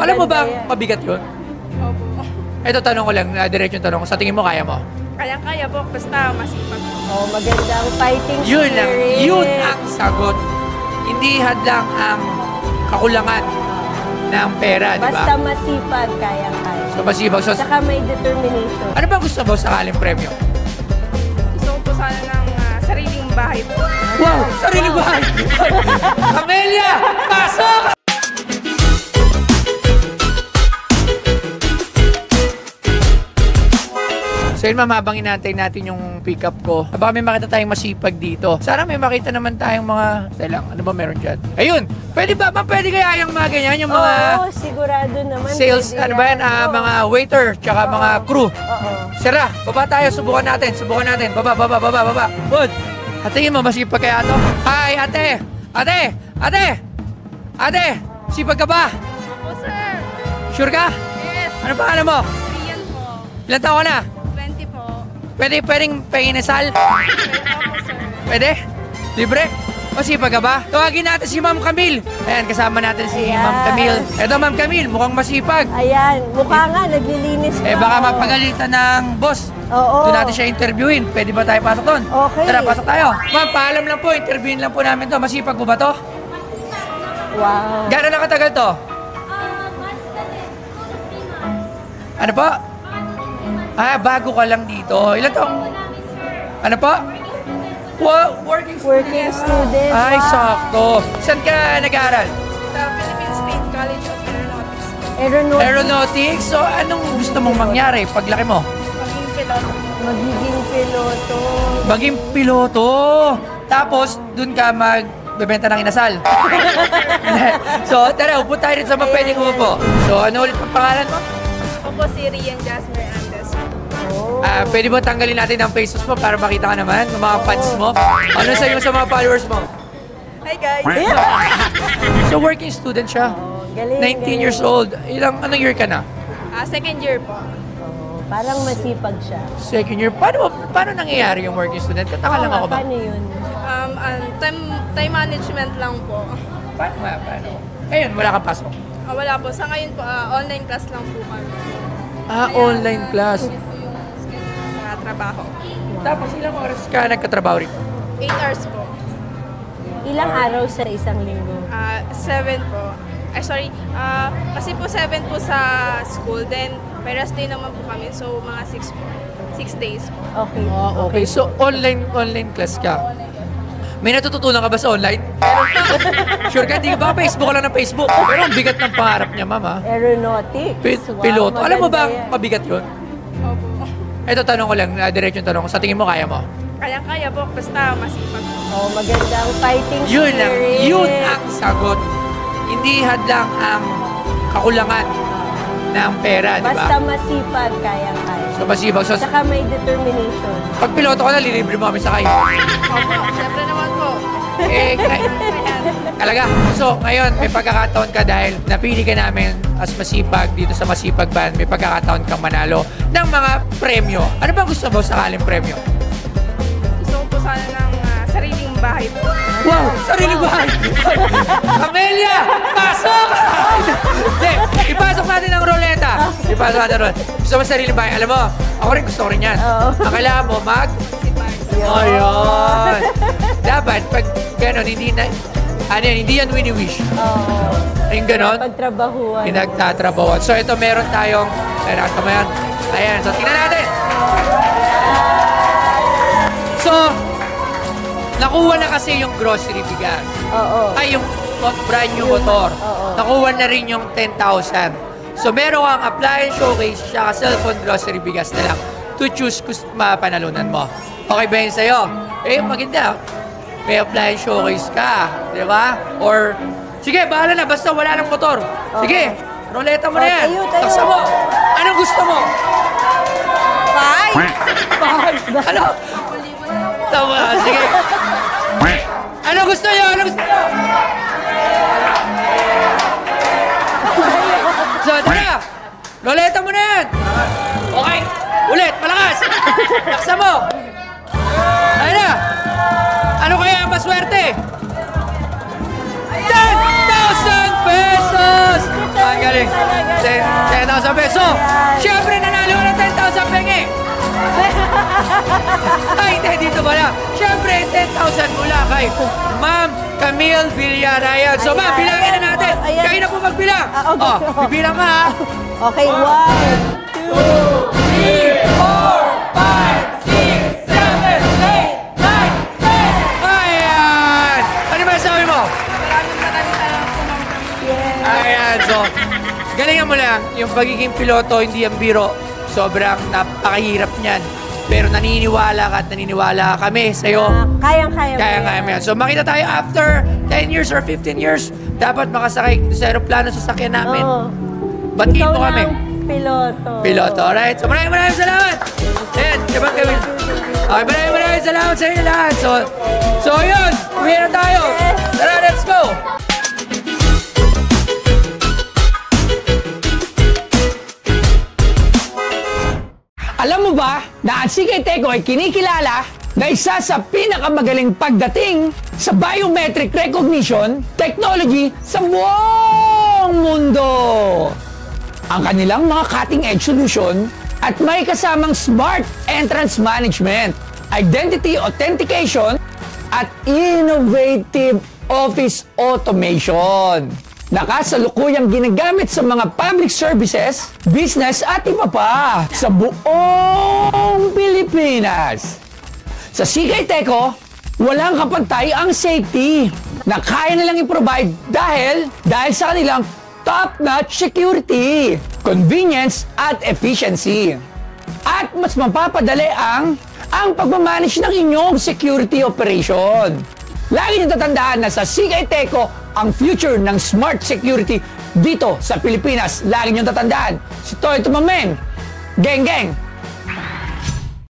Alam mo bang yan. mabigat yun? Opo. Ito tanong ko lang, diretsong tanong. Sa tingin mo, kaya mo? Kaya po, basta masipag po. Oh, magandang fighting Yun spirit. ang sagot. Hindi hadlang ang kakulangan ng pera, di ba? Basta masipag, kaya-kaya. So, masibag. So, Saka may determination. ano ba gusto mo sakaling premyo? Gusto ko po sana ng sariling bahay po. Wow! Sarili bahay! Amelia! Pasok! So yun, habang inantay natin yung pick-up ko, baka may makita tayong masipag dito. Sana may makita naman tayong mga... Lang, ano ba meron dyan? Ayun! Pwede ba? Pwede kaya yung mga ganyan? Yung mga Oo, sigurado naman. sales, pwede ano ba yan? Oo. Mga waiter, tsaka mga crew. Oo. Sira, baba tayo. Subukan natin. Baba. Good. Ate, mo, masipag kaya to? Hi, ate! Ate! Sipag ka ba? Opo, sir. Sure ka? Yes. Ano pangalan mo? Rian po. Ilan taon ka na? 20 po. Pwedeng panginasal? Opo, sir. Pwede? Libre? Masipag ka ba? Tawagin natin si Ma'am Camille. Ayan, kasama natin si Ayan. Ma'am Camille. Eto, Ma'am Camille, mukhang masipag. Ayan, mukha nga, naglilinis pa. Baka oh. mapagalitan ng boss. Oo. Doon natin siya interviewin. Pwede ba tayo pasok doon? Okay. Tara, pasok tayo. Ma'am, paalam lang po. Interviewin lang po namin to. Masipag po ba to? Wow. Gano'n na katagal to? Ano po? Bago ka lang dito. Ilan taong? Ano po? Working student. Ay, wow. sakto. Saan ka nag-aaral? Sa Philippine State College of Aeronautics. Aeronautics. So, anong gusto mong mangyari paglaki mo? Maging piloto. Magiging piloto. Maging piloto. Tapos, dun ka magbebenta ng inasal. So, tara, upo tayo rin sa mga pwedeng umupo. So, ano ulit ang pangalan mo? Ako po si Rian Jasmine Andes. Oh. Pwede mo tanggalin natin ang faces mo para makita ka naman ng mga fans mo? Ano sa'yo sa mga followers mo? Hi, guys. So, working student siya. Oh, galing, 19 years old. Anong year ka na? Second year po. Oh, parang masipag siya. Second year. Paano nangyayari yung working student? Kataka lang ako ba? Paano yun? Time management lang po. Paano? Ngayon, wala kang pasok. Wala po. Sa ngayon po, online class lang po kami. Online class. Yun po yung schedule sa trabaho. Tapos ilang oras ka nagkatrabaho rito? 8 hours po. Ilang araw sa isang linggo? 7 po. Kasi po 7 po sa school. Then, may rest day naman po kami. So, mga 6 po. 6 days po. Okay. Okay. So, online class ka. May natututunan ka ba sa online? Sure ka? Hindi ba? Facebook ka lang ng Facebook. Pero ang bigat ng pangarap niya, mama. Aeronautics. Wow, Piloto. Alam mo maganda ba yan. mabigat yun? Opo. Ito, tanong ko lang. Diretsong tanong ko. Sa tingin mo, kaya mo? Kaya po. Basta masipag po. Oh, magandang fighting spirit. Yun ang sagot. Hindi hadlang ang kakulangan ng pera, di ba? Basta masipag, kaya-kaya. So, masibag. So, Saka may determination. pag piloto ka na, lilibre mo kami sakay. Opo. Siyempre naman po. Talaga. So, ngayon, may pagkakataon ka dahil napili ka namin as masipag dito sa Masipag Band. May pagkakataon kang manalo ng mga premyo. Ano ba gusto mo sakaling premyo? Gusto ko po sana ng sariling bahay po. Wow! Sarili bahay! Amelia! Pasok! Hindi, ipasok natin ang roleta. Ipasok natin ang roleta. Gusto mo sarili bahay? Alam mo, ako rin gusto ko rin yan. Oo. Ang kailangan mo, Ayun! Dapat, pag gano'n, hindi yan wini-wish. Oo. Yung gano'n, Pagtrabahuan. pinagtatrabawan. So, ito meron tayong, nakita mo yan? Ayan, so tingnan natin. So, nakuha na kasi yung grocery bigas. Oo. Ay, yung brand new motor. Oo. Nakuha na rin yung 10,000. So, meron kang appliance showcase, tsaka cellphone grocery bigas na lang to choose kung mapanalunan mo. Okay ba yun sa'yo? Maganda. May appliance showcase ka. Di ba? Or, sige, bahala na. Basta wala ng motor. Sige, roleta mo na yan. Tayo. Taksa mo. Anong gusto mo? Bye! Ano? Tama, sige. Ano gusto nyo? So, tara. Roleta mo na yan. Okay. Ulit, malakas. Taksa mo. Ayun na. Ano kaya ang maswerte? 10,000 pesos! Ang galing. Talaga 10,000 pesos. Ayan. Siyempre, nanalo ka ng 10,000 pengi. Ay, hindi, dito pala. Siyempre, 10,000 mula kay Ma'am Camille Villarayan. So, ma'am, Ayan, bilangin na natin. ayan. Kayo na po magbilang. Okay. Oh, bibilang ka, ha? Okay, 1, 2, Ayan! Ano ba sabi mo? Maraming salamat po, Ma'am Camille. yes. Ayan, so, galingan mo lang, yung pagiging piloto, hindi ang biro. Sobrang napakahirap niyan. Pero naniniwala ka at naniniwala kami sa'yo. Kayang-kaya mo. Kaya mo yan. So, makita tayo after 10 years or 15 years, dapat makasakay sa aeroplano sa sakyan namin. Oo. Batiin Ikaw mo kami. ng piloto. Piloto, alright? So, maraming salamat! Ayan, diba kami? Okay, maraming salamat sa inyo lahat. So yun, uwi na tayo. Tara, let's go! Alam mo ba na ang CK Teco ay kinikilala na isa sa pinakamagaling pagdating sa biometric recognition technology sa buong mundo? Ang kanilang mga cutting-edge solution at may kasamang smart entrance management, identity authentication, at innovative office automation. Nakasalukuyang ginagamit sa mga public services, business at iba pa sa buong Pilipinas. Sa CK Teco, walang kapantay ang safety na kaya nilang i-provide dahil sa kanilang top-notch security, convenience at efficiency. At mas mapapadali ang pagmamanage ng inyong security operation. Lagi niyo tatandaan na sa CK Teco ang future ng smart security dito sa Pilipinas. Lagi niyo tatandaan. Si Toy Tumamen. Geng, geng.